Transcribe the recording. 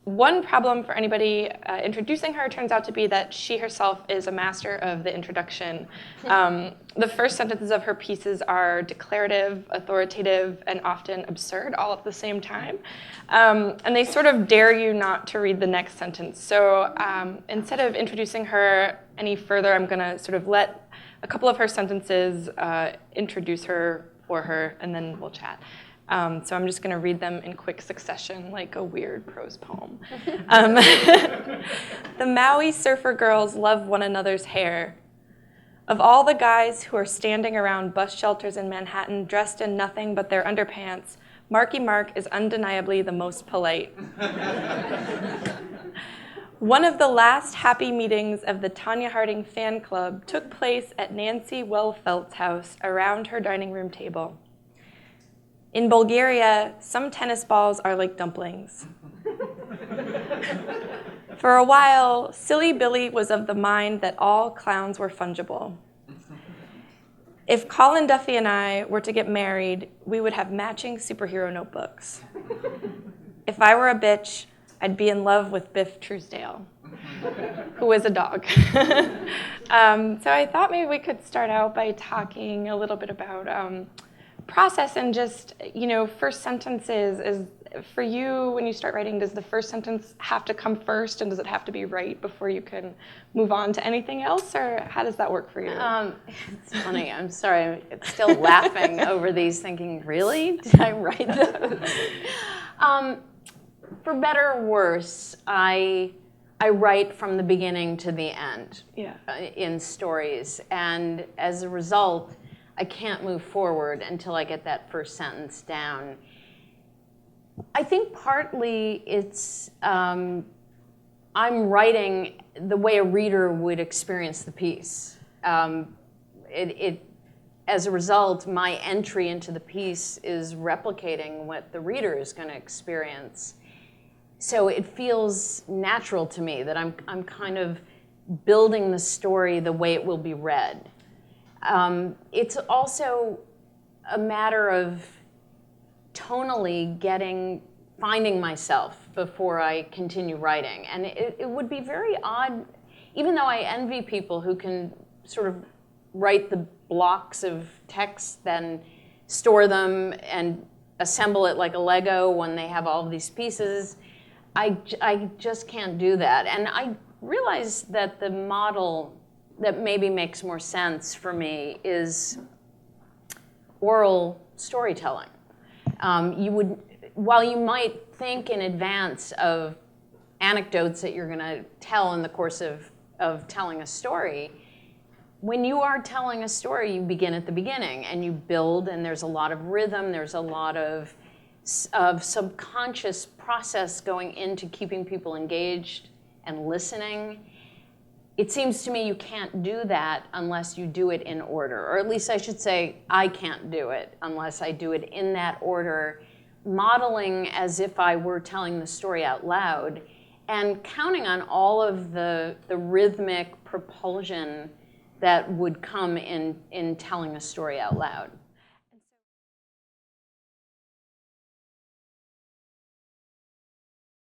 One problem for anybody introducing her turns out to be that she herself is a master of the introduction. The first sentences of her pieces are declarative, authoritative, and often absurd all at the same time. And they sort of dare you not to read the next sentence. So instead of introducing her any further, I'm going to sort of let a couple of her sentences introduce her for her, and then we'll chat. So I'm just going to read them in quick succession, like a weird prose poem. The Maui surfer girls love one another's hair. Of all the guys who are standing around bus shelters in Manhattan dressed in nothing but their underpants, Marky Mark is undeniably the most polite. One of the last happy meetings of the Tanya Harding fan club took place at Nancy Wellfeldt's house around her dining room table. In Bulgaria, some tennis balls are like dumplings. For a while, Silly Billy was of the mind that all clowns were fungible. If Colin Duffy and I were to get married, we would have matching superhero notebooks. If I were a bitch, I'd be in love with Biff Truesdale, who is a dog. So I thought maybe we could start out by talking a little bit about process and just, first sentences. Is for you, when you start writing, does the first sentence have to come first, and does it have to be right before you can move on to anything else, or how does that work for you? It's funny. I'm sorry. I'm still laughing over these, thinking, really? Did I write those? For better or worse, I write from the beginning to the end in stories, and as a result, I can't move forward until I get that first sentence down. I think partly it's I'm writing the way a reader would experience the piece. As a result, my entry into the piece is replicating what the reader is going to experience. So it feels natural to me that I'm kind of building the story the way it will be read. It's also a matter of tonally finding myself before I continue writing. And it would be very odd, even though I envy people who can sort of write the blocks of text, then store them and assemble it like a Lego when they have all of these pieces. I just can't do that. And I realize that the model that maybe makes more sense for me is oral storytelling. While you might think in advance of anecdotes that you're going to tell in the course of telling a story, when you are telling a story, you begin at the beginning and you build, and there's a lot of rhythm, there's a lot of subconscious process going into keeping people engaged and listening. It seems to me you can't do that unless you do it in order, or at least I should say I can't do it unless I do it in that order, modeling as if I were telling the story out loud and counting on all of the rhythmic propulsion that would come in telling a story out loud.